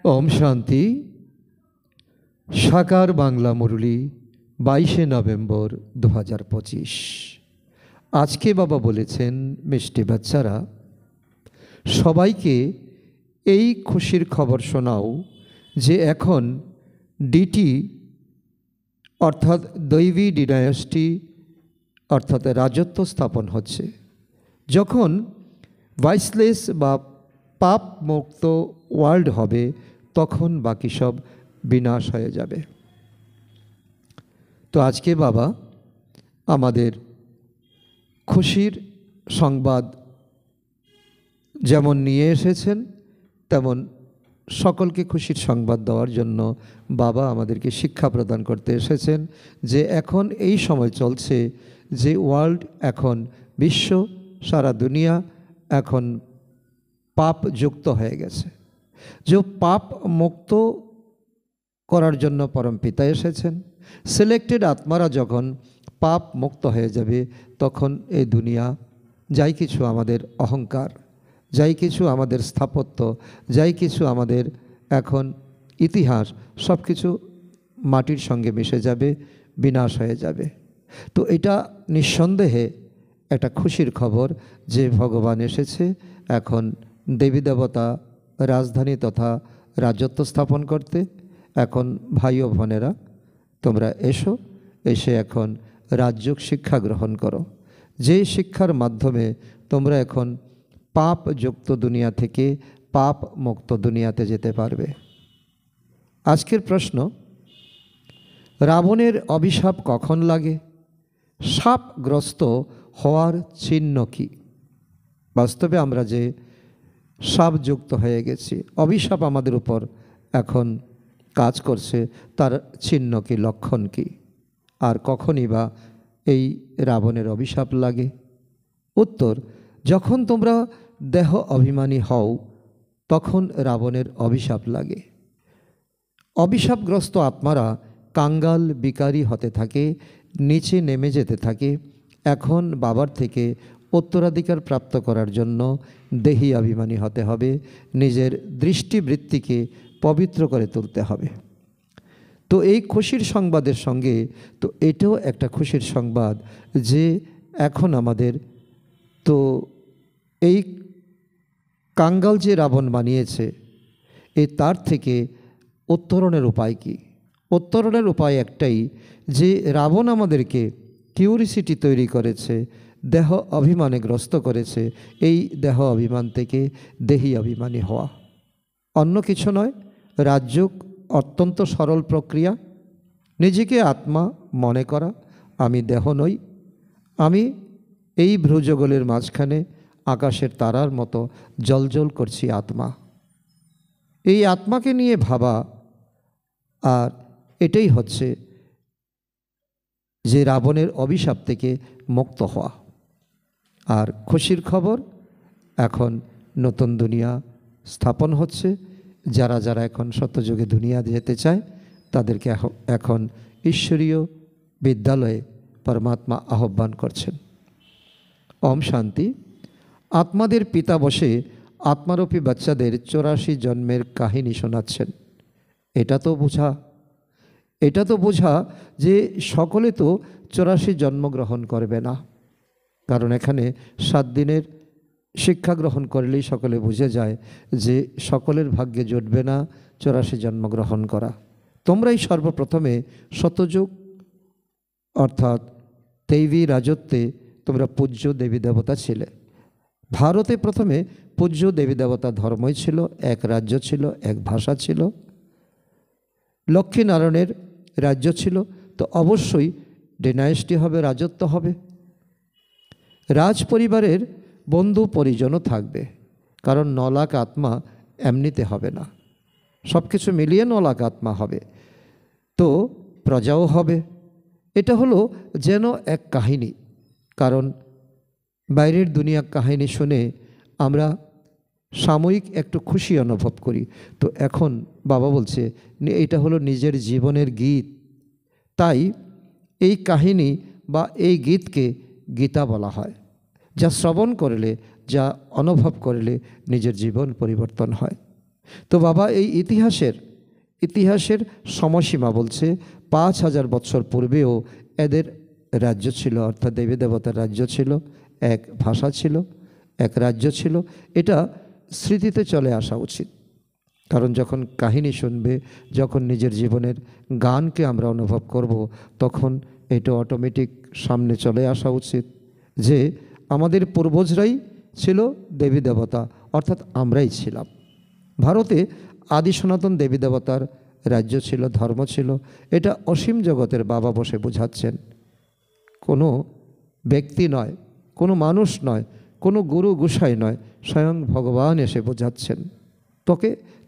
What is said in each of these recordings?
ওম শান্তি। সাকার বাংলা মুরলি 22শে নভেম্বর 2025। আজকে বাবা বলেছেন, মিষ্টি বাচ্চারা, সবাইকে এই খুশির খবর শোনাও যে এখন ডিটি অর্থাৎ দৈবী ডিনায়াস্টি অর্থাৎ রাজত্ব স্থাপন হচ্ছে। যখন ভাইসলেস বা পাপ মুক্ত ওয়ার্ল্ড হবে তখন বাকি সব বিনাশ হয়ে যাবে। তো আজকে বাবা আমাদের খুশির সংবাদ যেমন নিয়ে এসেছেন তেমন সকলকে খুশির সংবাদ দেওয়ার জন্য বাবা আমাদেরকে শিক্ষা প্রদান করতে এসেছেন যে এখন এই সময় চলছে যে ওয়ার্ল্ড এখন বিশ্ব সারা দুনিয়া এখন পাপ যুক্ত হয়ে গেছে। যে পাপ মুক্ত করার জন্য পরমপিতা এসেছেন। সিলেক্টেড আত্মারা যখন পাপ মুক্ত হয়ে যাবে তখন এই দুনিয়া যাই কিছু আমাদের অহংকার, যাই কিছু আমাদের স্থাপত্য, যাই কিছু আমাদের এখন ইতিহাস সব কিছু মাটির সঙ্গে মিশে যাবে, বিনাশ হয়ে যাবে। তো এটা নিঃসন্দেহে একটা খুশির খবর যে ভগবান এসেছে এখন দেবী দেবতা রাজধানী তথা রাজত্ব স্থাপন করতে। এখন ভাই ও বোনেরা, তোমরা এসে এখন রাজযোগ শিক্ষা গ্রহণ করো, যে শিক্ষার মাধ্যমে তোমরা এখন পাপ যুক্ত দুনিয়া থেকে পাপ মুক্ত দুনিয়াতে যেতে পারবে। আজকের প্রশ্ন, রাবণের অভিশাপ কখন লাগে? সাপগ্রস্ত হওয়ার চিহ্ন কি? বাস্তবে আমরা যে সাপযুক্ত হয়ে গেছি, অভিশাপ আমাদের উপর এখন কাজ করছে, তার চিহ্ন কি, লক্ষণ কি? আর কখনই বা এই রাবণের অভিশাপ লাগে? উত্তর, যখন তোমরা দেহ অভিমানী হও তখন রাবণের অভিশাপ লাগে। অভিশাপগ্রস্ত আত্মারা কাঙ্গাল বিকারী হতে থাকে, নিচে নেমে যেতে থাকে। এখন বাবার থেকে উত্তরাধিকার প্রাপ্ত করার জন্য দেহি অভিমানী হতে হবে, নিজের দৃষ্টিবৃত্তিকে পবিত্র করে তুলতে হবে। তো এই খুশির সংবাদের সঙ্গে তো এটাও একটা খুশির সংবাদ যে এখন আমাদের তো এই কাঙ্গাল যে রাবণ বানিয়েছে তার থেকে উত্তরণের উপায় কি? উত্তরণের উপায় একটাই যে রাবণ আমাদেরকে কিউরিসিটি তৈরি করেছে, দেহ অভিমানে গ্রস্ত করেছে। এই দেহ অভিমান থেকে দেহি অভিমানী হওয়া, অন্য কিছু নয়। রাজযোগ অত্যন্ত সরল প্রক্রিয়া। নিজেকে আত্মা মনে করা, আমি দেহ নই, আমি এই ভ্রুযুগলের মাঝখানে আকাশের তারার মতো জ্বলজ্বল করছি আত্মা। এই আত্মাকে নিয়ে ভাবা, আর এটাই হচ্ছে যে রাবণের অভিশাপ থেকে মুক্ত হওয়া। আর খুশির খবর, এখন নতুন দুনিয়া স্থাপন হচ্ছে। যারা যারা এখন সত্যযুগে দুনিয়া যেতে চায় তাদেরকে এখন ঈশ্বরীয় বিদ্যালয়ে পরমাত্মা আহ্বান করছেন। ওম শান্তি। আত্মাদের পিতা বসে আত্মারূপী বাচ্চাদের 84 জন্মের কাহিনী শোনাচ্ছেন। এটা তো বোঝা যে সকলে তো 84 জন্মগ্রহণ করবে না, কারণ এখানে 7 দিনের শিক্ষা গ্রহণ করলেই সকলে বুঝে যায় যে সকলের ভাগ্যে জুটবে না 84 জন্মগ্রহণ করা। তোমরাই সর্বপ্রথমে সত্যযুগ অর্থাৎ দেবী রাজত্বে তোমরা পূজ্য দেবী দেবতা ছিলে। ভারতে প্রথমে পূজ্য দেবী দেবতা ধর্মই ছিল, এক রাজ্য ছিল, এক ভাষা ছিল, লক্ষ্মীনারায়ণের রাজ্য ছিল। তো অবশ্যই ডিনায়াস্টি হবে, রাজত্ব হবে। রাজ পরিবারের বন্ধু পরিজনও থাকবে, কারণ 9 লাখ আত্মা এমনিতে হবে না, সব কিছু মিলিয়ে 9 লাখ আত্মা হবে। তো প্রজাও হবে। এটা হলো যেন এক কাহিনী, কারণ বাইরের দুনিয়ার কাহিনী শুনে আমরা সাময়িক একটু খুশি অনুভব করি। তো এখন বাবা বলছে এটা হলো নিজের জীবনের গীত। তাই এই কাহিনী বা এই গীতকে গীতা বলা হয়। যা শ্রবণ করলে, যা অনুভব করলে নিজের জীবন পরিবর্তন হয়। তো বাবা এই ইতিহাসের সময়সীমা বলছে 5000 বছর পূর্বেও এদের রাজ্য ছিল, অর্থাৎ দেবী দেবতার রাজ্য ছিল, এক ভাষা ছিল, এক রাজ্য ছিল। এটা স্মৃতিতে চলে আসা উচিত, কারণ যখন কাহিনী শুনবে, যখন নিজের জীবনের গানকে আমরা অনুভব করব, তখন এটা অটোমেটিক সামনে চলে আসা উচিত যে আমাদের পূর্বজরাই ছিল দেবী দেবতা, অর্থাৎ আমরাই ছিলাম। ভারতে আদি সনাতন দেবী দেবতার রাজ্য ছিল, ধর্ম ছিল। এটা অসীম জগতের বাবা বসে বোঝাচ্ছেন, কোনো ব্যক্তি নয়, কোনো মানুষ নয়, কোনো গুরু গোসাই নয়, স্বয়ং ভগবান এসে বোঝাচ্ছেন।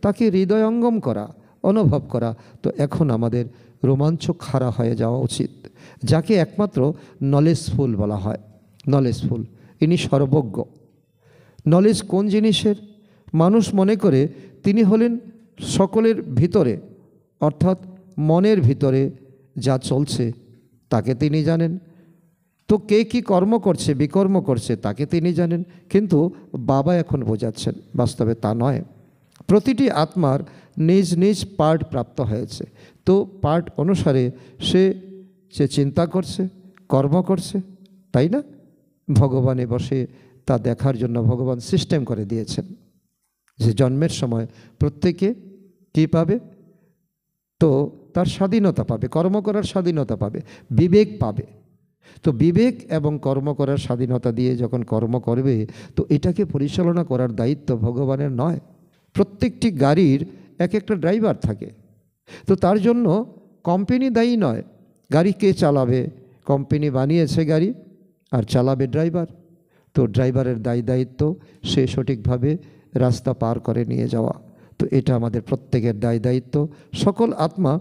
তাকে হৃদয়ঙ্গম করা, অনুভব করা। তো এখন আমাদের রোমাঞ্চ খাড়া হয়ে যাওয়া উচিত, যাকে একমাত্র নলেজফুল বলা হয়। নলেজফুল, ইনি সর্বজ্ঞ। নলেজ কোন জিনিসের? মানুষ মনে করে তিনি হলেন সকলের ভিতরে, অর্থাৎ মনের ভিতরে যা চলছে তাকে তিনি জানেন। তো কে কি কর্ম করছে, বিকর্ম করছে, তাকে তিনি জানেন। কিন্তু বাবা এখন বোঝাচ্ছেন বাস্তবে তা নয়। প্রতিটি আত্মার নিজ নিজ পার্ট প্রাপ্ত হয়েছে। তো পার্ট অনুসারে সে চিন্তা করছে, কর্ম করছে, তাই না? ভগবানে বসে তা দেখার জন্য ভগবান সিস্টেম করে দিয়েছেন যে জন্মের সময় প্রত্যেকে কী পাবে? তো তার স্বাধীনতা পাবে, কর্ম করার স্বাধীনতা পাবে, বিবেক পাবে। তো বিবেক এবং কর্ম করার স্বাধীনতা দিয়ে যখন কর্ম করবে, তো এটাকে পরিচালনা করার দায়িত্ব ভগবানের নয়। প্রত্যেকটি গাড়ির এক একটা ড্রাইভার থাকে। তো তার জন্য কোম্পানি দায়ী নয়। গাড়ি কে চালাবে? কোম্পানি বানিয়েছে গাড়ি, আর চালাবে ড্রাইভার। তো ড্রাইভারের দায়িত্ব সে সঠিকভাবে রাস্তা পার করে নিয়ে যাওয়া। তো এটা আমাদের প্রত্যেকের দায়িত্ব। সকল আত্মা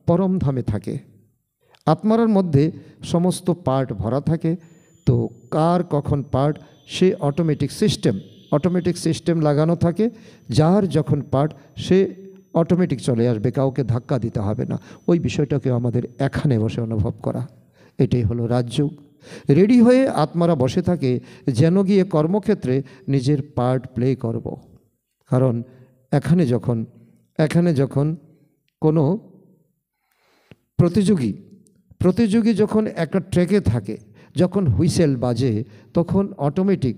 পরম ধামে থাকে, আত্মার মধ্যে সমস্ত পার্ট ভরা থাকে। তো কার কখন পার্ট, সে অটোমেটিক সিস্টেম লাগানো থাকে। যার যখন পার্ট, সে অটোমেটিক চলে আসবে, কাউকে ধাক্কা দিতে হবে না। ওই বিষয়টাকে আমাদের এখানে বসে অনুভব করা, এটাই হলো রাজযোগ। রেডি হয়ে আত্মারা বসে থাকে যেন গিয়ে কর্মক্ষেত্রে নিজের পার্ট প্লে করব। কারণ এখানে যখন কোনো প্রতিযোগী যখন একটা ট্র্যাকে থাকে, যখন হুইসেল বাজে, তখন অটোমেটিক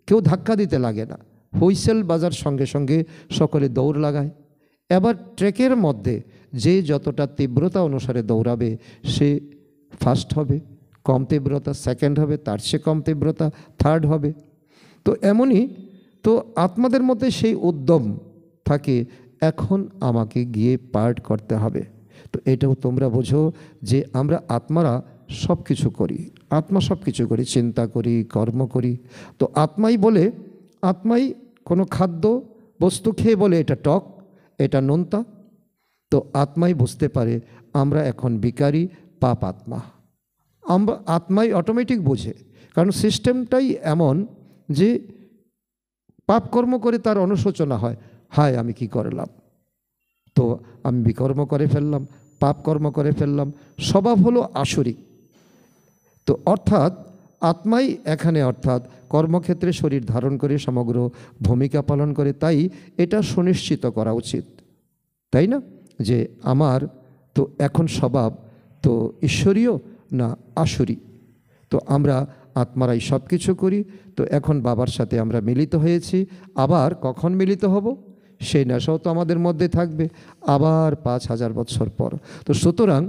কেউ ধাক্কা দিতে লাগে না। হুইসেল বাজার সঙ্গে সঙ্গে সকলে দৌড় লাগায়। এবার ট্র্যাকের মধ্যে যে যতটা তীব্রতা অনুসারে দৌড়াবে সে ফার্স্ট হবে, কম তীব্রতা সেকেন্ড হবে, তার চেয়ে কম তীব্রতা থার্ড হবে। তো এমনই তো আত্মাদের মধ্যে সেই উদ্যম থাকে, এখন আমাকে গিয়ে পার্ট করতে হবে। তো এটাও তোমরা বোঝো যে আমরা আত্মারা সব কিছু করি, চিন্তা করি, কর্ম করি। তো আত্মাই কোনো খাদ্য বস্তু খেয়ে বলে এটা টক, এটা নোনতা। তো আত্মাই বুঝতে পারে আমরা এখন ভিখারি, পাপ আত্মা। আত্মাই অটোমেটিক বোঝে, কারণ সিস্টেমটাই এমন যে পাপ কর্ম করে তার অনুশোচনা হয়, হায় আমি কি করলাম, তো আমি বিকর্ম করে ফেললাম, পাপ কর্ম করে ফেললাম। স্বভাব হলো আসুরিক। তো অর্থাৎ আত্মাই এখানে, অর্থাৎ কর্মক্ষেত্রে শরীর ধারণ করে সমগ্র ভূমিকা পালন করে। তাই এটা সুনিশ্চিত করা উচিত, তাই না? যে আমার তো এখন স্বভাব তো ঈশ্বরীয় না আসুরি। তো আমরা আত্মারাই সব কিছু করি। তো এখন বাবার সাথে আমরা মিলিত হয়েছি, আবার কখন মিলিত হব সেই নেশাও তো আমাদের মধ্যে থাকবে, আবার 5000 বছর পর। তো সুতরাং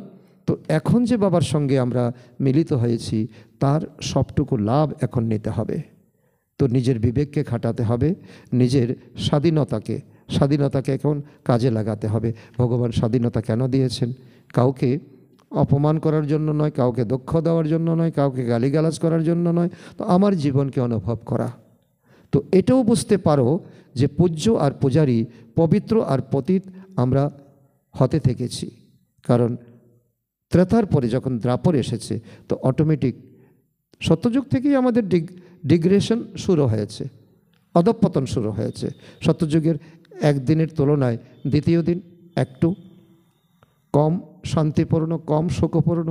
তো এখন যে বাবার সঙ্গে আমরা মিলিত হয়েছি, তার সবটুকু লাভ এখন নিতে হবে। তো নিজের বিবেককে খাটাতে হবে, নিজের স্বাধীনতাকে এখন কাজে লাগাতে হবে। ভগবান স্বাধীনতা কেন দিয়েছেন? কাউকে অপমান করার জন্য নয়, কাউকে দুঃখ দেওয়ার জন্য নয়, কাউকে গালিগালাজ করার জন্য নয়, তো আমার জীবনকে অনুভব করা। তো এটাও বুঝতে পারো যে পূজ্য আর পূজারী, পবিত্র আর পতিত আমরা হতে থেকেছি। কারণ ত্রেতার পরে যখন দ্বাপর এসেছে, তো অটোমেটিক সত্যযুগ থেকেই আমাদের ডিগ্রেশন শুরু হয়েছে, অধঃপতন শুরু হয়েছে। সত্যযুগের একদিনের তুলনায় দ্বিতীয় দিন একটু কম শান্তিপূর্ণ, কম শোকপূর্ণ।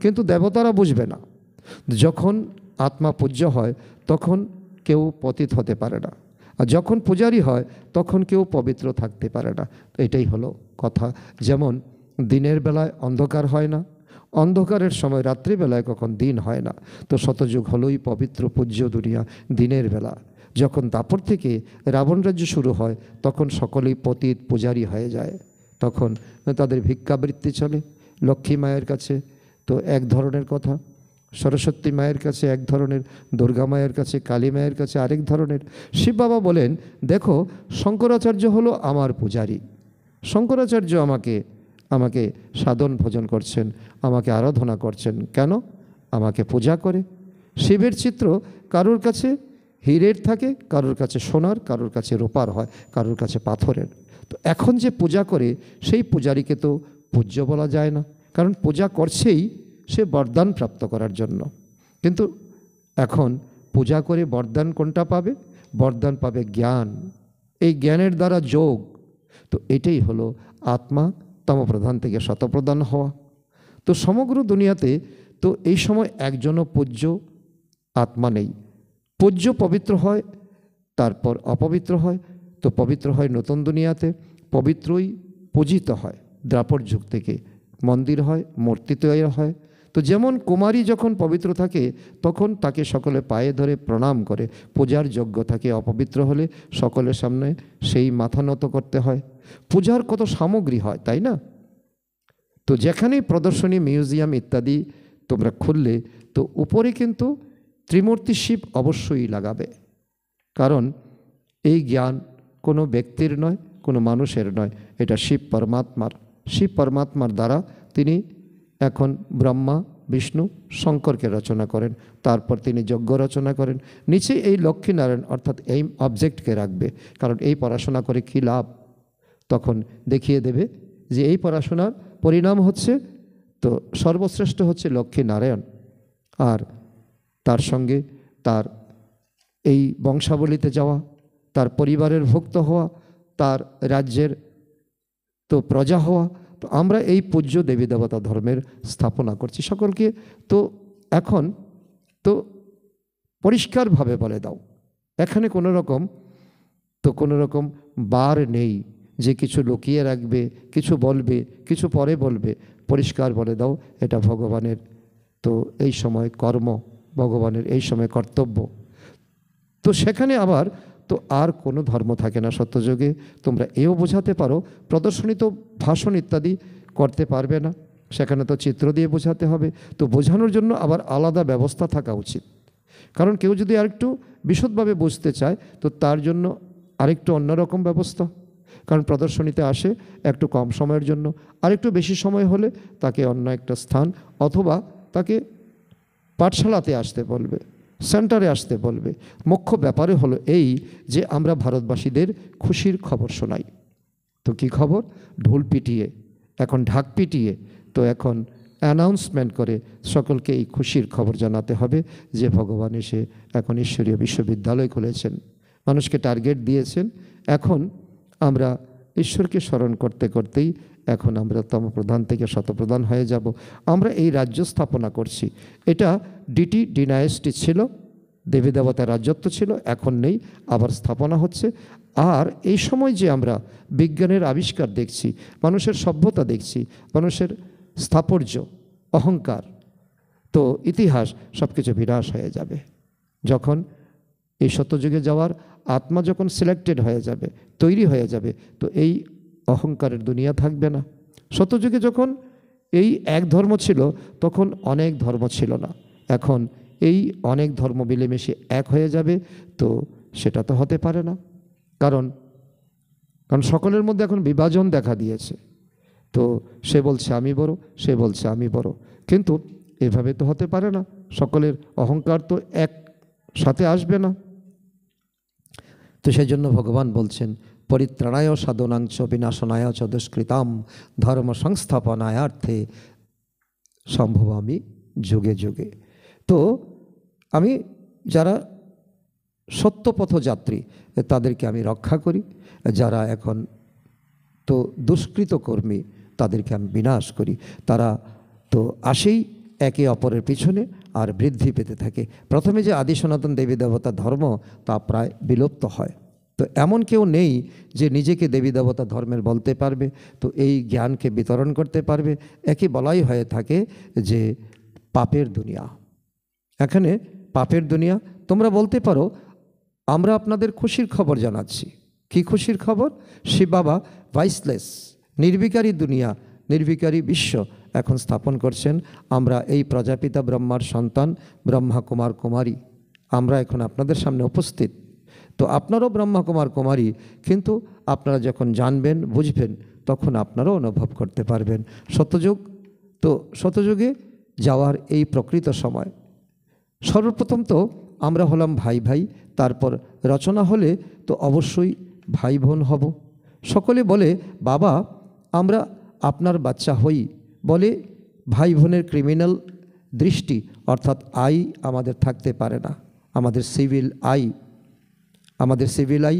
কিন্তু দেবতারা বুঝবে না, যখন আত্মা পূজ্য হয় তখন কেউ পতিত হতে পারে না। আর যখন পূজারী হয় তখন কেউ পবিত্র থাকতে পারে না। এটাই হলো কথা। যেমন দিনের বেলায় অন্ধকার হয় না, অন্ধকারের সময় রাত্রিবেলায় কখন দিন হয় না। তো শতযুগ হলোই পবিত্র পূজ্য দুনিয়া দিনের বেলা। যখন দাপর থেকে রাবণ রাজ্য শুরু হয় তখন সকলেই পতিত পূজারী হয়ে যায়। তখন তাদের ভিক্ষাবৃত্তি চলে লক্ষ্মী মায়ের কাছে, তো এক ধরনের কথা, সরস্বতী মায়ের কাছে এক ধরনের, দুর্গা মায়ের কাছে, কালী মায়ের কাছে আরেক ধরনের। শিব বাবা বলেন, দেখো শঙ্করাচার্য হলো আমার পূজারী, শঙ্করাচার্য আমাকে সাধন ভোজন করছেন, আমাকে আরাধনা করছেন। কেন? আমাকে পূজা করে। শিবের চিত্র কারোর কাছে হীরের থাকে, কারোর কাছে সোনার, কারোর কাছে রূপার হয়, কারোর কাছে পাথরের। তো এখন যে পূজা করে সেই পূজারীকে তো পূজ্য বলা যায় না, কারণ পূজা করছেই সে বরদান প্রাপ্ত করার জন্য। কিন্তু এখন পূজা করে বরদান কোনটা পাবে? বরদান পাবে জ্ঞান, এই জ্ঞানের দ্বারা যোগ। তো এটাই হলো আত্মা তমপ্রধান থেকে শতপ্রধান হওয়া। তো সমগ্র দুনিয়াতে তো এই সময় একজনও পূজ্য আত্মা নেই। পূজ্য পবিত্র হয়, তারপর অপবিত্র হয়। তো পবিত্র হয় নতুন দুনিয়াতে, পবিত্রই পূজিত হয়। দ্রাপর যুগ থেকে মন্দির হয়, মূর্তি তৈরি হয়। তো যেমন কুমারী যখন পবিত্র থাকে তখন তাকে সকলে পায়ে ধরে প্রণাম করে, পূজার যোগ্য থাকে। অপবিত্র হলে সকলের সামনে সেই মাথা নত করতে হয়। পূজার কত সামগ্রী হয়, তাই না? তো যেখানেই প্রদর্শনী, মিউজিয়াম ইত্যাদি তোমরা খুললে, তো উপরে কিন্তু ত্রিমূর্তি শিব অবশ্যই লাগাবে। কারণ এই জ্ঞান কোনো ব্যক্তির নয়, কোনো মানুষের নয়, এটা শিব পরমাত্মার। শিব পরমাত্মার দ্বারা তিনি এখন ব্রহ্মা, বিষ্ণু, শঙ্করকে রচনা করেন, তারপর তিনি যজ্ঞ রচনা করেন। নিচে এই লক্ষ্মীনারায়ণ অর্থাৎ এই অবজেক্টকে রাখবে, কারণ এই পড়াশোনা করে কী লাভ? তখন দেখিয়ে দেবে যে এই পড়াশোনার পরিণাম হচ্ছে, তো সর্বশ্রেষ্ঠ হচ্ছে লক্ষ্মীনারায়ণ। আর তার সঙ্গে তার এই বংশাবলিতে যাওয়া, তার পরিবারের ভুক্ত হওয়া, তার রাজ্যের তো প্রজা হওয়া। তো আমরা এই পূজ্য দেবী দেবতা ধর্মের স্থাপনা করছি সকলকে। তো এখন তো পরিষ্কারভাবে বলে দাও, এখানে কোনো রকম বার নেই যে কিছু লুকিয়ে রাখবে, কিছু বলবে, কিছু পরে বলবে। পরিষ্কার বলে দাও এটা ভগবানের তো এই সময় কর্ম, ভগবানের এই সময় কর্তব্য। তো সেখানে আবার তো আর কোনো ধর্ম থাকে না সত্যযুগে। তোমরা এও বোঝাতে পারো, প্রদর্শনী তো ভাষণ ইত্যাদি করতে পারবে না, সেখানে তো চিত্র দিয়ে বোঝাতে হবে। তো বোঝানোর জন্য আবার আলাদা ব্যবস্থা থাকা উচিত। কারণ কেউ যদি আরেকটু বিশদভাবে বুঝতে চায় তো তার জন্য আরেকটু অন্যরকম ব্যবস্থা। কারণ প্রদর্শনীতে আসে একটু কম সময়ের জন্য, আরেকটু বেশি সময় হলে তাকে অন্য একটা স্থান অথবা তাকে পাঠশালাতে আসতে বলবে, সেন্টারে আসতে বলবে। মুখ্য ব্যাপারে হলো এই যে আমরা ভারতবাসীদের খুশির খবর শোনাই। তো কি খবর? ঢোল পিটিয়ে, এখন ঢাক পিটিয়ে, তো এখন অ্যানাউন্সমেন্ট করে সকলকে এই খুশির খবর জানাতে হবে যে ভগবান এসে এখন ঈশ্বরীয় বিশ্ববিদ্যালয় খুলেছেন, মানুষকে টার্গেট দিয়েছেন। এখন আমরা ঈশ্বরকে স্মরণ করতে করতেই এখন আমরা তমপ্রধান থেকে শতপ্রধান হয়ে যাব। আমরা এই রাজ্য স্থাপনা করছি। এটা ডিটি ডিনায়েস্টি ছিল, দেবী দেবতার রাজত্ব ছিল, এখন নেই, আবার স্থাপনা হচ্ছে। আর এই সময় যে আমরা বিজ্ঞানের আবিষ্কার দেখছি, মানুষের সভ্যতা দেখছি, মানুষের স্থাপর্য, অহংকার, তো ইতিহাস সব কিছু বিনাশ হয়ে যাবে যখন এই সত্যযুগে যাওয়ার আত্মা যখন সিলেক্টেড হয়ে যাবে, তৈরি হয়ে যাবে। তো এই অহংকারের দুনিয়া থাকবে না। সত্যযুগে যখন এই এক ধর্ম ছিল তখন অনেক ধর্ম ছিল না, এখন এই অনেক ধর্ম মিলেমিশে এক হয়ে যাবে। তো সেটা তো হতে পারে না, কারণ সকলের মধ্যে এখন বিভাজন দেখা দিয়েছে। তো সে বলছে আমি বড়, সে বলছে আমি বড়, কিন্তু এভাবে তো হতে পারে না। সকলের অহংকার তো এক সাথে আসবে না। তো সেই জন্য ভগবান বলছেন পরিত্রাণায় সাধনাংশ বিনাশনায় চ দুষ্কৃতাম ধর্ম সংস্থাপনায়ার্থে সম্ভবামি যুগে যুগে। তো আমি যারা সত্যপথ যাত্রী তাদেরকে আমি রক্ষা করি, যারা এখন তো দুষ্কৃত কর্মী তাদেরকে আমি বিনাশ করি। তারা তো আসেই একে অপরের পিছনে আর বৃদ্ধি পেতে থাকে। প্রথমে যে আদি সনাতন দেবী দেবতা ধর্ম তা প্রায় বিলুপ্ত হয়, তো এমন কেউ নেই যে নিজেকে দেবী দেবতা ধর্মের বলতে পারবে, তো এই জ্ঞানকে বিতরণ করতে পারবে। একই বলাই হয়ে থাকে যে পাপের দুনিয়া, এখানে পাপের দুনিয়া। তোমরা বলতে পারো আমরা আপনাদের খুশির খবর জানাচ্ছি। কি খুশির খবর? শিব বাবা ভাইসলেস, নির্বিকারী দুনিয়া, নির্বিকারী বিশ্ব এখন স্থাপন করছেন। আমরা এই প্রজাপিতা ব্রহ্মার সন্তান, ব্রহ্মা কুমার কুমারী, আমরা এখন আপনাদের সামনে উপস্থিত। তো আপনারাও ব্রহ্মা কুমার কুমারী, কিন্তু আপনারা যখন জানবেন, বুঝবেন, তখন আপনারাও অনুভব করতে পারবেন সত্যযুগ। তো সত্যযুগে যাওয়ার এই প্রকৃত সময়। সর্বপ্রথম তো আমরা হলাম ভাই ভাই, তারপর রচনা হলে তো অবশ্যই ভাই বোন হব। সকলে বলে বাবা আমরা আপনার বাচ্চা হই, বলে ভাই বোনের ক্রিমিনাল দৃষ্টি অর্থাৎ আই আমাদের থাকতে পারে না। আমাদের সিভিল আই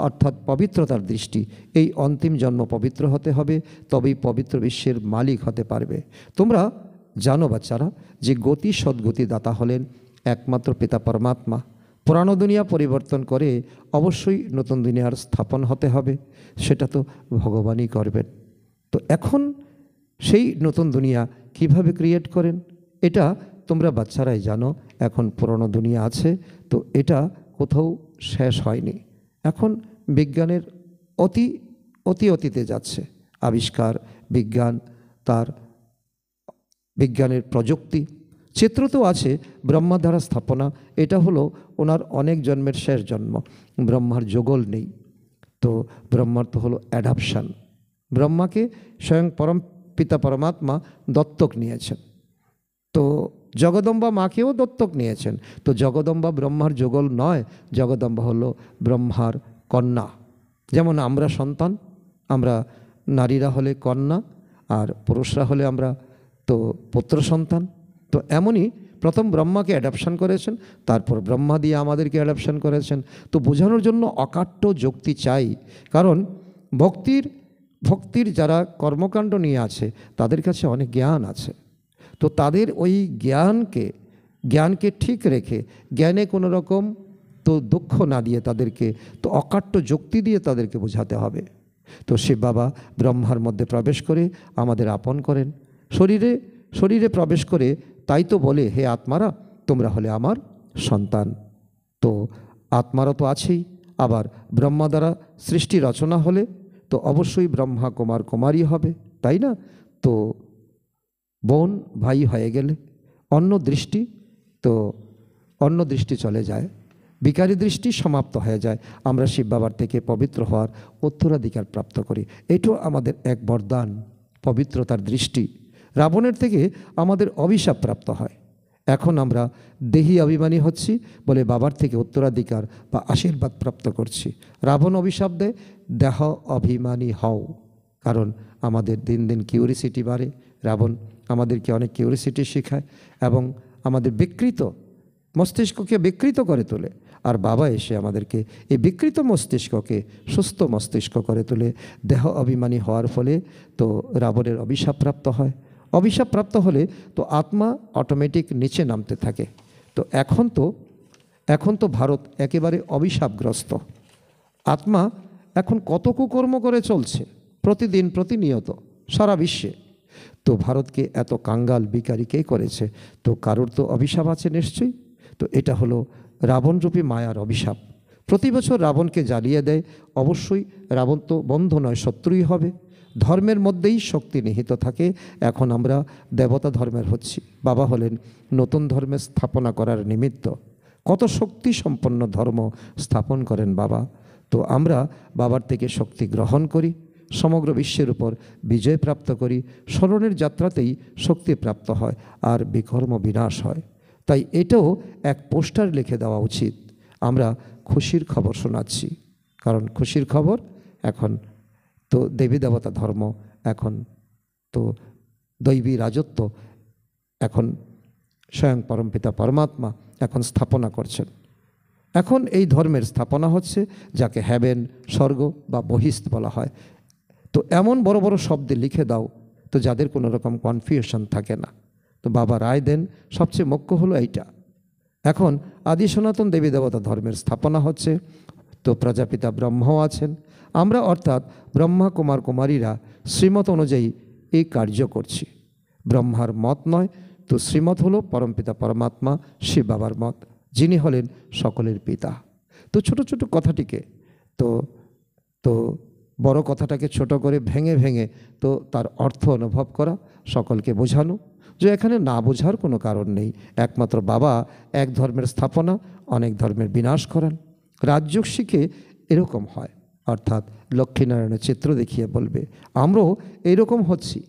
অর্থাৎ পবিত্রতার দৃষ্টি, এই অন্তিম জন্ম পবিত্র হতে হবে, তবেই পবিত্র বিশ্বের মালিক হতে পারবে। তোমরা জানো বাচ্চারা যে গতি সদ্গতি দাতা হলেন একমাত্র পিতা পরমাত্মা। পুরানো দুনিয়া পরিবর্তন করে অবশ্যই নতুন দুনিয়ার স্থাপন হতে হবে, সেটা তো ভগবানই করবেন। তো এখন সেই নতুন দুনিয়া কিভাবে ক্রিয়েট করেন এটা তোমরা বাচ্চারাই জানো। এখন পুরনো দুনিয়া আছে, তো এটা কোথাও শেষ হয়নি। এখন বিজ্ঞানের অতীতে যাচ্ছে, আবিষ্কার, বিজ্ঞান, তার বিজ্ঞানের প্রযুক্তি, চিত্র তো আছে ব্রহ্মা দ্বারা স্থাপনা। এটা হলো ওনার অনেক জন্মের শেষ জন্ম। ব্রহ্মার যোগল নেই, তো ব্রহ্মার তো হলো অ্যাডাপশান। ব্রহ্মাকে স্বয়ং পরম পিতা পরমাত্মা দত্তক নিয়েছেন, তো জগদম্বা মাকেও দত্তক নিয়েছেন। তো জগদম্বা ব্রহ্মার যুগল নয়, জগদম্বা হলো ব্রহ্মার কন্যা। যেমন আমরা সন্তান, আমরা নারীরা হলে কন্যা, আর পুরুষরা হলে আমরা তো পুত্র সন্তান। তো এমনই প্রথম ব্রহ্মাকে অ্যাডাপশান করেছেন, তারপর ব্রহ্মা দিয়ে আমাদেরকে অ্যাডাপশান করেছেন। তো বোঝানোর জন্য অকাট্য যুক্তি চাই, কারণ ভক্তির যারা কর্মকাণ্ড নিয়ে আছে তাদের কাছে অনেক জ্ঞান আছে। তো তাদের ওই জ্ঞানকে ঠিক রেখে, জ্ঞানে কোনো রকম তো দুঃখ না দিয়ে তাদেরকে তো অকাট্য যুক্তি দিয়ে তাদেরকে বোঝাতে হবে। তো শিব বাবা ব্রহ্মার মধ্যে প্রবেশ করে আমাদের আপন করেন, শরীরে প্রবেশ করে। তাই তো বলে হে আত্মারা তোমরা হলে আমার সন্তান। তো আত্মারা তো আছেই, আবার ব্রহ্মা দ্বারা সৃষ্টি রচনা হলে তো অবশ্যই ব্রহ্মা কুমার কুমারী হবে, তাই না? তো বোন ভাই হয়ে গেলে অন্য দৃষ্টি চলে যায়, বিকারী দৃষ্টি সমাপ্ত হয়ে যায়। আমরা শিব বাবার থেকে পবিত্র হওয়ার উত্তরাধিকার প্রাপ্ত করি। এটাও আমাদের এক বরদান, পবিত্রতার দৃষ্টি। রাবণের থেকে আমাদের অভিশাপ প্রাপ্ত হয়। এখন আমরা দেহি অভিমানী হচ্ছি বলে বাবার থেকে উত্তরাধিকার বা আশীর্বাদ প্রাপ্ত করছি। রাবণ অভিশাপ দেয় দেহ অভিমানী হও, কারণ আমাদের দিন দিন কিউরিসিটি বাড়ে। রাবণ আমাদেরকে অনেক কিউরিসিটি শেখায় এবং আমাদের মস্তিষ্ককে বিকৃত করে তোলে। আর বাবা এসে আমাদেরকে এই বিকৃত মস্তিষ্ককে সুস্থ মস্তিষ্ক করে তোলে। দেহ অভিমানী হওয়ার ফলে তো রাবণের অভিশাপ প্রাপ্ত হয়। অভিশাপ প্রাপ্ত হলে তো আত্মা অটোমেটিক নিচে নামতে থাকে। তো এখন তো ভারত একেবারে অভিশাপগ্রস্ত। আত্মা এখন কত কুকর্ম করে চলছে প্রতিদিন প্রতিনিয়ত সারা বিশ্বে। তো ভারতকে এত কাঙ্গাল বিকারী কে করেছে? তো কারোর তো অভিশাপ আছে নিশ্চয়ই। তো এটা হলো রাবণরূপী মায়ার অভিশাপ। প্রতি বছর রাবণকে জ্বালিয়ে দেয়। অবশ্যই রাবণ তো বন্ধু নয়, শত্রুই হবে। ধর্মের মধ্যেই শক্তি নিহিত থাকে। এখন আমরা দেবতা ধর্মের হচ্ছি, বাবা হলেন নতুন ধর্মের স্থাপনা করার নিমিত্ত। কত শক্তি সম্পন্ন ধর্ম স্থাপন করেন বাবা। তো আমরা বাবার থেকে শক্তি গ্রহণ করি, সমগ্র বিশ্বের উপর বিজয় প্রাপ্ত করি। স্মরণের যাত্রাতেই শক্তি প্রাপ্ত হয় আর বিকর্ম বিনাশ হয়। তাই এটাও এক পোস্টার লিখে দেওয়া উচিত। আমরা খুশির খবর শোনাচ্ছি, কারণ খুশির খবর এখন তো দেবী দেবতা ধর্ম, এখন তো দৈবী রাজত্ব, এখন স্বয়ং পরমপিতা পরমাত্মা এখন স্থাপনা করছেন। এখন এই ধর্মের স্থাপনা হচ্ছে যাকে হ্যাভেন, স্বর্গ বা বহিস্থ বলা হয়। তো এমন বড় বড় শব্দে লিখে দাও তো যাদের কোনো রকম কনফিউশন থাকে না। তো বাবা রায় দেন, সবচেয়ে মুখ্য হলো এইটা। এখন আদি সনাতন দেবী দেবতা ধর্মের স্থাপনা হচ্ছে, তো প্রজাপিতা ব্রহ্মাও আছেন। আমরা অর্থাৎ ব্রহ্মা কুমার কুমারীরা শ্রীমত অনুযায়ী এই কার্য করছি। ব্রহ্মার মত নয়, তো শ্রীমত হলো পরমপিতা পরমাত্মা শিব বাবার মত, যিনি হলেন সকলের পিতা। তো ছোট ছোট কথাটিকে তো তো বড় কথাটাকে ছোট করে ভেঙে ভেঙে তো তার অর্থ অনুভব করা, সকলকে বোঝানো যে এখানে না বোঝার কোনো কারণ নেই। একমাত্র বাবা এক ধর্মের স্থাপনা, অনেক ধর্মের বিনাশ করেন। রাজযোগ শিখে এরকম হয়, অর্থাৎ লক্ষ্মীনারায়ণের চিত্র দেখিয়ে বলবে আমরাও এইরকম হচ্ছি,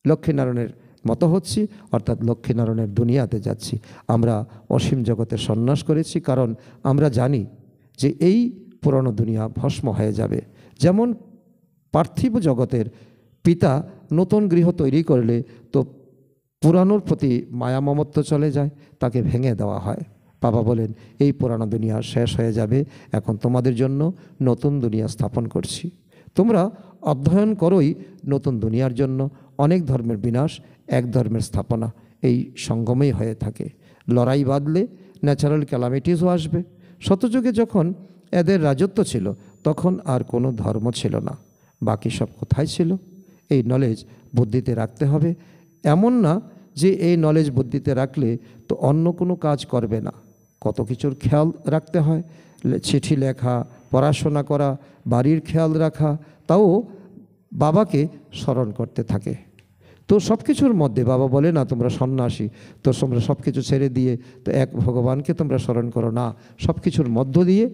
লক্ষ্মীনারায়ণের মতো হচ্ছি, অর্থাৎ লক্ষ্মীনারায়ণের দুনিয়াতে যাচ্ছি। আমরা অসীম জগতে সন্ন্যাস করেছি, কারণ আমরা জানি যে এই পুরনো দুনিয়া ভস্ম হয়ে যাবে। যেমন পার্থিব জগতের পিতা নতুন গৃহ তৈরি করলে তো পুরানোর প্রতি মায়া মমত্ব চলে যায়, তাকে ভেঙে দেওয়া হয়। বাবা বলেন এই পুরানো দুনিয়া শেষ হয়ে যাবে, এখন তোমাদের জন্য নতুন দুনিয়া স্থাপন করছি। তোমরা অধ্যয়ন করোই নতুন দুনিয়ার জন্য। অনেক ধর্মের বিনাশ, এক ধর্মের স্থাপনা, এই সঙ্গমেই হয়ে থাকে। লড়াই বাঁধলে ন্যাচারাল ক্যালামিটিসও আসবে। শতযুগে যখন এদের রাজত্ব ছিল তখন আর কোনো ধর্ম ছিল না, বাকি সব কোথায় ছিল? এই নলেজ বুদ্ধিতে রাখতে হবে। এমন না যে এই নলেজ বুদ্ধিতে রাখলে তো অন্য কোনো কাজ করবে না, কত কিছুর খেয়াল রাখতে হয়। চিঠি লেখা, পড়াশোনা করা, বাড়ির খেয়াল রাখা, তাও বাবাকে স্মরণ করতে থাকে। তো সব কিছুর মধ্যে বাবা বলে না তোমরা সন্ন্যাসী, তো তোমরা সব কিছু ছেড়ে দিয়ে তো এক ভগবানকে তোমরা স্মরণ করো না, সব কিছুর মধ্য দিয়ে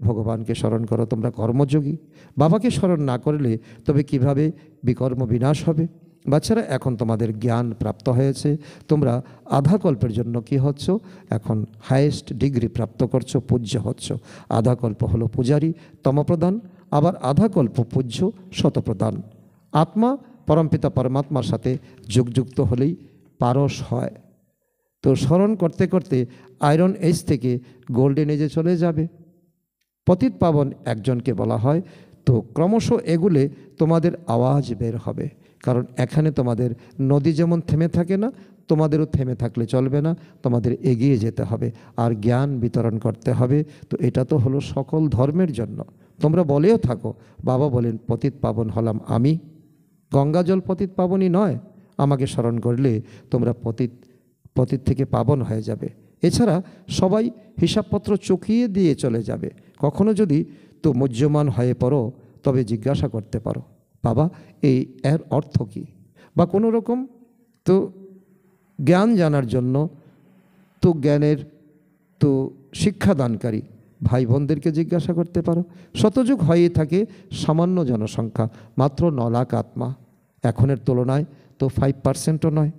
ভগবানকে স্মরণ করো। তোমরা কর্মযোগী, বাবাকে স্মরণ না করলে তবে কিভাবে বিকর্ম বিনাশ হবে? বাচ্চারা, এখন তোমাদের জ্ঞান প্রাপ্ত হয়েছে, তোমরা আধা কল্পের জন্য কি হচ্ছ? এখন হায়েস্ট ডিগ্রি প্রাপ্ত করছো, পূজ্য হচ্ছ। আধা কল্প হলো পূজারী তমপ্রদান, আবার আধা কল্প পূজ্য শতপ্রদান। আত্মা পরমপিতা পরমাত্মার সাথে যুগযুক্ত হলেই পারস হয়। তো স্মরণ করতে করতে আয়রন এজ থেকে গোল্ডেন এজে চলে যাবে। পতিত পাবন একজনকে বলা হয়। তো ক্রমশ এগুলে তোমাদের আওয়াজ বের হবে, কারণ এখানে তোমাদের নদী যেমন থেমে থাকে না, তোমাদেরও থেমে থাকলে চলবে না, তোমাদের এগিয়ে যেতে হবে আর জ্ঞান বিতরণ করতে হবে। তো এটা তো হলো সকল ধর্মের জন্য। তোমরা বলেও থাকো, বাবা বলেন পতিত পাবন হলাম আমি। গঙ্গা জল পতিত পাবনই নয়, আমাকে স্মরণ করলে তোমরা পতিত থেকে পাবন হয়ে যাবে। এছাড়া সবাই হিসাবপত্র চুকিয়ে দিয়ে চলে যাবে। কখনো যদি তো মুহ্যমান হয়ে পড়ো তবে জিজ্ঞাসা করতে পারো বাবা এর অর্থ কী, বা কোনো রকম তো জ্ঞান জানার জন্য তো জ্ঞানের তো শিক্ষাদানকারী ভাই বোনদেরকে জিজ্ঞাসা করতে পারো। শতযুগ হয়ে থাকে সামান্য জনসংখ্যা, মাত্র 9 লাখ আত্মা। এখনের তুলনায় তো 5%ও নয়।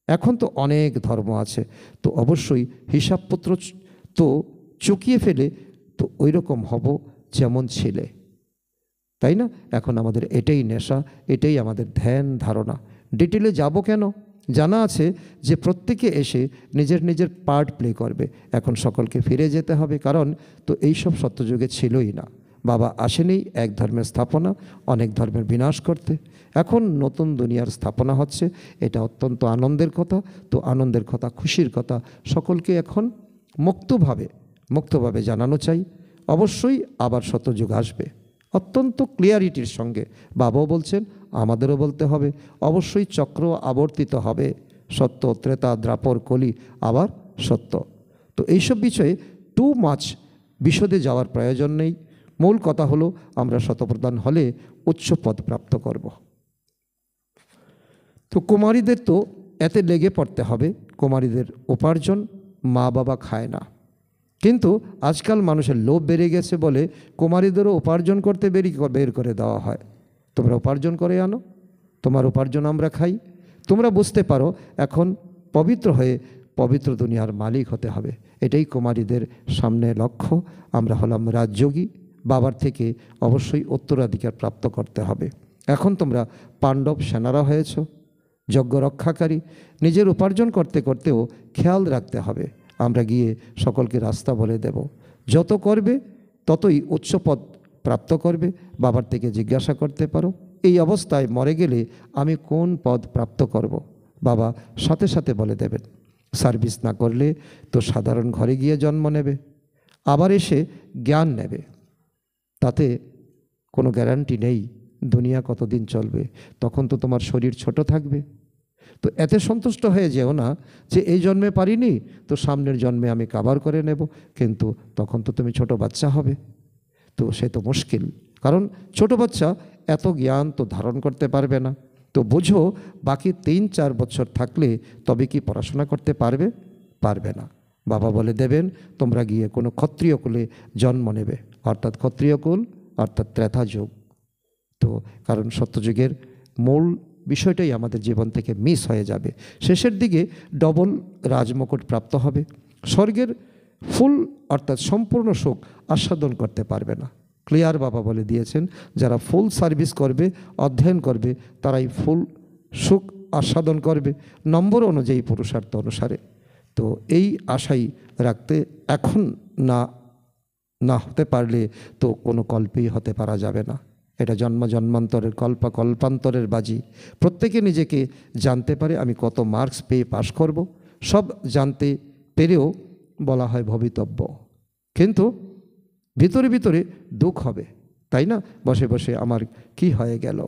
এখন তো অনেক ধর্ম আছে, তো অবশ্যই হিসাবপত্র তো চুকিয়ে ফেলে তো ওই রকম হব যেমন ছিলে, তাই না? এখন আমাদের এটাই নেশা, এটাই আমাদের ধ্যান ধারণা। ডিটেলে যাব কেন? জানা আছে যে প্রত্যেকে এসে নিজের নিজের পার্ট প্লে করবে। এখন সকলকে ফিরে যেতে হবে, কারণ তো এইসব সত্যযুগে ছিলই না। বাবা আসেনি এক ধর্মের স্থাপনা, অনেক ধর্মের বিনাশ করতে। এখন নতুন দুনিয়ার স্থাপনা হচ্ছে, এটা অত্যন্ত আনন্দের কথা। তো আনন্দের কথা, খুশির কথা সকলকে এখন মুক্তভাবে জানানো চাই। অবশ্যই আবার সত্যযুগ আসবে, অত্যন্ত ক্লিয়ারিটির সঙ্গে বাবাও বলছেন, আমাদেরও বলতে হবে। অবশ্যই চক্র আবর্তিত হবে, সত্য ত্রেতা দ্রাপর কলি আবার সত্য। তো এইসব বিষয়ে টু মাচ বিশদে যাওয়ার প্রয়োজন নেই। মূল কথা হলো আমরা শতপ্রদান হলে উচ্চ পদ প্রাপ্ত করব। তো কুমারীদের তো এতে লেগে পড়তে হবে। কুমারীদের উপার্জন মা বাবা খায় না, কিন্তু আজকাল মানুষের লোভ বেড়ে গেছে বলে কুমারীদেরও উপার্জন করতে বের করে দেওয়া হয়। তোমরা উপার্জন করে আনো, তোমার উপার্জন আমরা খাই। তোমরা বুঝতে পারো এখন পবিত্র হয়ে পবিত্র দুনিয়ার মালিক হতে হবে, এটাই কুমারীদের সামনে লক্ষ্য। আমরা হলাম রাজযোগী, বাবার থেকে অবশ্যই উত্তরাধিকার প্রাপ্ত করতে হবে। এখন তোমরা পাণ্ডব সেনারা হয়েছ, যজ্ঞ রক্ষাকারী। নিজের উপার্জন করতে করতেও খেয়াল রাখতে হবে। আমরা গিয়ে সকলকে রাস্তা বলে দেব, যত করবে ততই উচ্চপদ প্রাপ্ত করবে। বাবার থেকে জিজ্ঞাসা করতে পারো, এই অবস্থায় মরে গেলে আমি কোন পদ প্রাপ্ত করব? বাবা সাথে সাথে বলে দেবেন। সার্ভিস না করলে তো সাধারণ ঘরে গিয়ে জন্ম নেবে, আবার এসে জ্ঞান নেবে। তাতে কোনো গ্যারান্টি নেই দুনিয়া কতদিন চলবে। তখন তো তোমার শরীর ছোট থাকবে। তো এতে সন্তুষ্ট হয়ে যেও না যে এই জন্মে পারিনি, তো সামনের জন্মে আমি কাভার করে নেব, কিন্তু তখন তো তুমি ছোট বাচ্চা হবে। তো সে তো মুশকিল, কারণ ছোট বাচ্চা এত জ্ঞান তো ধারণ করতে পারবে না। তো বুঝো, বাকি 3-4 বছর থাকলে তবে কি পড়াশোনা করতে পারবে? পারবে না। বাবা বলে দেবেন, তোমরা গিয়ে কোনো ক্ষত্রিয় কুলে জন্ম নেবে, অর্থাৎ ক্ষত্রিয় কুল অর্থাৎ ত্রেতা যুগ। তো কারণ সত্যযুগের মূল বিষয়টাই আমাদের জীবন থেকে মিস হয়ে যাবে। শেষের দিকে ডবল রাজমুকুট প্রাপ্ত হবে। স্বর্গের ফুল অর্থাৎ সম্পূর্ণ সুখ আস্বাদন করতে পারবে না। ক্লিয়ার বাবা বলে দিয়েছেন, যারা ফুল সার্ভিস করবে, অধ্যয়ন করবে, তারাই ফুল সুখ আস্বাদন করবে নম্বর অনুযায়ী, পুরুষার্থ অনুসারে। তো এই আশাই রাখতে, এখন না হতে পারলে তো কোনো কল্পেই হতে পারা যাবে না। এটা জন্মান্তরের কল্পান্তরের বাজি। প্রত্যেকে নিজেকে জানতে পারে আমি কত মার্কস পেয়ে পাশ করব, সব জানতে পেরেও বলা হয় ভবিতব্য, কিন্তু ভিতরে ভিতরে দুঃখ হবে, তাই না? বসে বসে আমার কি হয়ে গেল,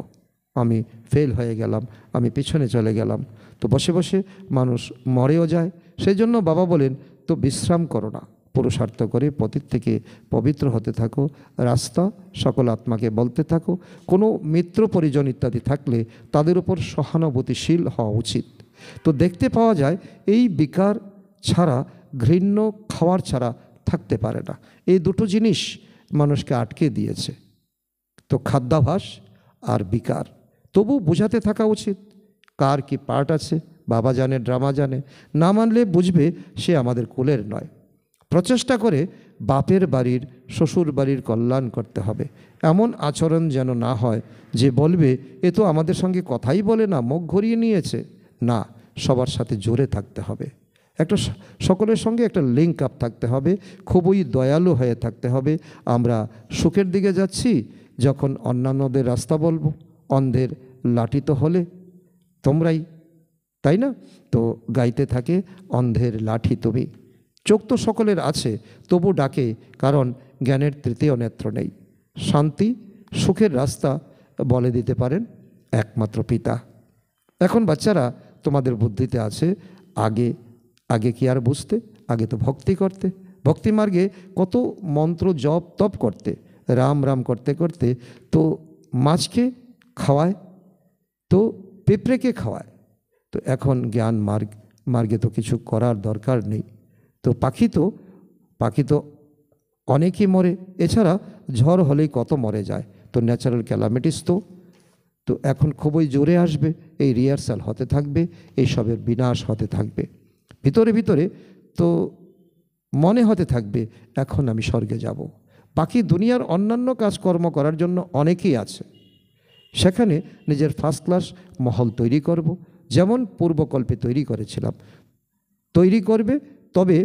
আমি ফেল হয়ে গেলাম, আমি পিছনে চলে গেলাম। তো বসে বসে মানুষ মরেও যায়। সেই জন্য বাবা বলেন, তো বিশ্রাম করো না, পুরুষার্থ করে পতিত থেকে পবিত্র হতে থাকো, রাস্তা সকল আত্মাকে বলতে থাকো। কোনো মিত্র পরিজন ইত্যাদি থাকলে তাদের উপর সহানুভূতিশীল হওয়া উচিত। তো দেখতে পাওয়া যায় এই বিকার ছাড়া, ঘৃণ্য খাওয়ার ছাড়া থাকতে পারে না। এই দুটো জিনিস মানুষকে আটকে দিয়েছে, তো খাদ্যাভাস আর বিকার। তবু বোঝাতে থাকা উচিত কার কি পার্ট আছে। বাবা জানে, ড্রামা জানে, না মানলে বুঝবে সে আমাদের কুলের নয়। প্রচেষ্টা করে বাপের বাড়ির, শ্বশুর বাড়ির কল্যাণ করতে হবে। এমন আচরণ যেন না হয় যে বলবে এ তো আমাদের সঙ্গে কথাই বলে না, মুখ ঘুরিয়ে নিয়েছে। না, সবার সাথে জোরে থাকতে হবে, একটা সকলের সঙ্গে একটা লিঙ্ক আপ থাকতে হবে, খুবই দয়ালু হয়ে থাকতে হবে। আমরা সুখের দিকে যাচ্ছি, যখন অন্যান্যদের রাস্তা বলবো, অন্ধের লাঠি তো হলে তোমরাই, তাই না? তো গাইতে থাকে, অন্ধের লাঠি তুমি। চোখ তো সকলের আছে, তবু ডাকে, কারণ জ্ঞানের তৃতীয় নেত্র নেই। শান্তি সুখের রাস্তা বলে দিতে পারেন একমাত্র পিতা। এখন বাচ্চারা তোমাদের বুদ্ধিতে আছে, আগে কি আর বুঝতে? আগে তো ভক্তি করতে, ভক্তি মার্গে কত মন্ত্র জপ তপ করতে, রাম রাম করতে করতে তো মাছকে খাওয়ায়, তো পিঁপড়েকে খাওয়ায়। তো এখন জ্ঞান মার্গে তো কিছু করার দরকার নেই। তো পাখি তো অনেকই মরে, এছাড়া ঝড় হলেই কত মরে যায়। তো ন্যাচারাল ক্যালামিটিস তো এখন খুবই জোরে আসবে, এই রিহার্সাল হতে থাকবে, এইসবের বিনাশ হতে থাকবে। ভিতরে ভিতরে তো মনে হতে থাকবে এখন আমি স্বর্গে যাব। বাকি দুনিয়ার অন্যান্য কাজকর্ম করার জন্য অনেকেই আছে, সেখানে নিজের ফার্স্ট ক্লাস মহল তৈরি করব, যেমন পূর্বকল্পে তৈরি করেছিলাম। তৈরি করবে, তবে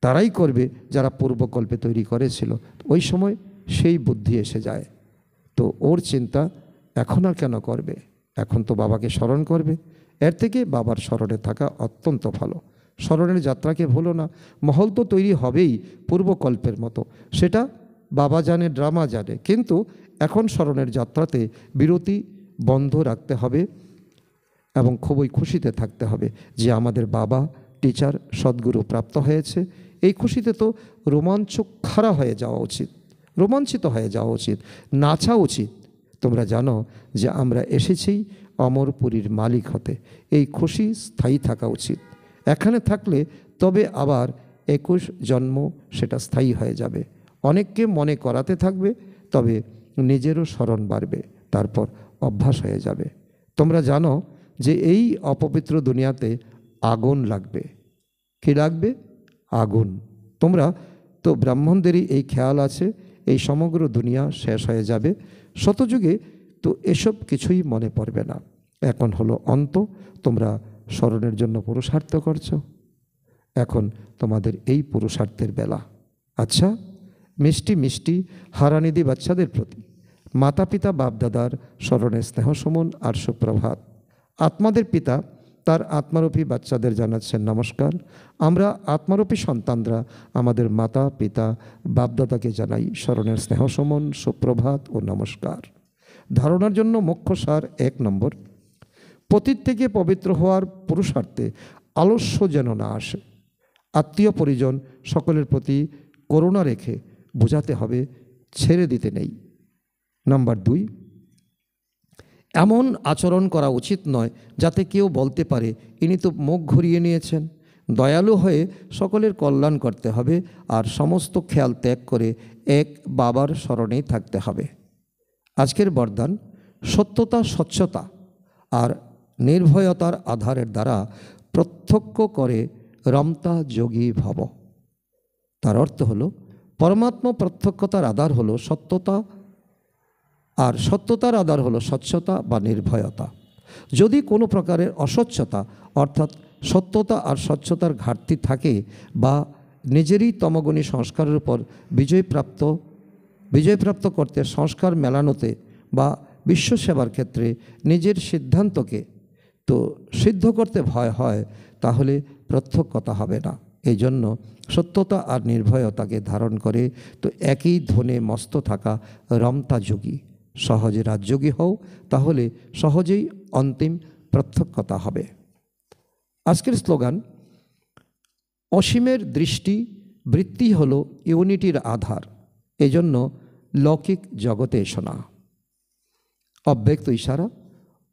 তারাই করবে যারা পূর্বকল্পে তৈরি করেছিল। ওই সময় সেই বুদ্ধি এসে যায়। তো ওর চিন্তা এখন আর কেন করবে, এখন তো বাবাকে স্মরণ করবে। এর থেকে বাবার স্মরণে থাকা অত্যন্ত ভালো। স্মরণের যাত্রাকে ভুলো না। মহল তো তৈরি হবেই পূর্বকল্পের মতো, সেটা বাবা জানে, ড্রামা জানে, কিন্তু এখন স্মরণের যাত্রাতে বিরতি বন্ধ রাখতে হবে এবং খুবই খুশিতে থাকতে হবে যে আমাদের বাবা টিচার সদ্গুরু প্রাপ্ত হয়েছে। এই খুশিতে তো রোমাঞ্চখারা হয়ে যাওয়া উচিত, রোমাঞ্চিত হয়ে যাওয়া উচিত, নাচা উচিত। তোমরা জানো যে আমরা এসেছি অমরপুরীর মালিক হতে, এই খুশি স্থায়ী থাকা উচিত। এখানে থাকলে তবে আবার 21 জন্ম সেটা স্থায়ী হয়ে যাবে। অনেককে মনে করাতে থাকবে, তবে নিজেরও স্মরণ বাড়বে, তারপর অভ্যাস হয়ে যাবে। তোমরা জানো যে এই অপবিত্র দুনিয়াতে আগুন লাগবে। কি লাগবে? আগুন। তোমরা তো ব্রাহ্মণদেরই এই খেয়াল আছে এই সমগ্র দুনিয়া শেষ হয়ে যাবে, শতযুগে তো এসব কিছুই মনে পড়বে না। এখন হলো অন্ত, তোমরা স্মরণের জন্য পুরুষার্থ করছো, এখন তোমাদের এই পুরুষার্থের বেলা। আচ্ছা, মিষ্টি মিষ্টি হারানিধি বাচ্চাদের প্রতি মাতা পিতা বাপদাদার স্মরণে স্নেহ সুমন আর সুপ্রভাত। আত্মাদের পিতা তার আত্মারূপী বাচ্চাদের জানাচ্ছেন নমস্কার। আমরা আত্মারূপী সন্তানরা আমাদের মাতা পিতা বাপদাদাকে জানাই স্মরণের স্নেহসমন, সুপ্রভাত ও নমস্কার। ধারণার জন্য মুখ্য সার 1 নম্বর, পতীত থেকে পবিত্র হওয়ার পুরুষার্থে আলস্য যেন না আসে। আত্মীয় পরিজন সকলের প্রতি করুণা রেখে বোঝাতে হবে, ছেড়ে দিতে নেই। নাম্বার 2, এমন আচরণ করা উচিত নয় যাতে কেউ বলতে পারে ইনি তো মুখ ঘুরিয়ে নিয়েছেন। দয়ালু হয়ে সকলের কল্যাণ করতে হবে আর সমস্ত খেয়াল ত্যাগ করে এক বাবার স্মরণেই থাকতে হবে। আজকের বরদান সত্যতা, স্বচ্ছতা আর নির্ভয়তার আধারের দ্বারা প্রত্যক্ষ করে রমতা যোগী ভব। তার অর্থ হলো পরমাত্মা প্রত্যক্ষতার আধার হলো সত্যতা, আর সত্যতার আধার হলো স্বচ্ছতা বা নির্ভয়তা। যদি কোনো প্রকারের অস্বচ্ছতা অর্থাৎ সত্যতা আর স্বচ্ছতার ঘাটতি থাকে বা নিজেরই তমগুণী সংস্কারের উপর বিজয়প্রাপ্ত করতে সংস্কার মেলানোতে বা বিশ্বসেবার ক্ষেত্রে নিজের সিদ্ধান্তকে তো সিদ্ধ করতে ভয় হয়, তাহলে প্রত্যক্ষতা হবে না। এই জন্য সত্যতা আর নির্ভয়তাকে ধারণ করে তো একই ধনে মস্ত থাকা রমতা যোগী। সহজে রাজযোগী হও, তাহলে সহজেই অন্তিম প্রত্যক্ষতা হবে। আজকের স্লোগান অসীমের দৃষ্টি বৃত্তি হলো ইউনিটির আধার, এজন্য লৌকিক জগতে এসো না। অব্যক্ত ইশারা,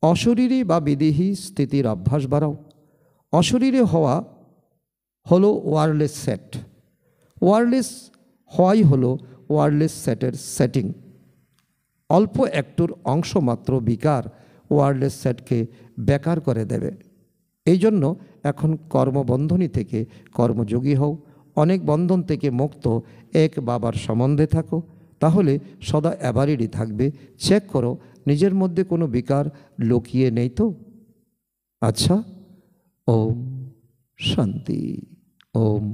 অশরীরী বা বিদেহী স্থিতির অভ্যাস বাড়াও। অশরীরে হওয়া হলো ওয়ারলেস সেট, ওয়ারলেস হওয়াই হলো ওয়ারলেস সেটের সেটিং। অল্প একটুর অংশ মাত্র বিকার ওয়ারলেস সেটকে বেকার করে দেবে। এই জন্য এখন কর্মবন্ধনী থেকে কর্মযোগী হও, অনেক বন্ধন থেকে মুক্ত এক বাবার সম্বন্ধে থাকো, তাহলে সদা অ্যাভারিডি থাকবে। চেক করো নিজের মধ্যে কোনো বিকার লুকিয়ে নেই তো। আচ্ছা, ওম শান্তি। ওম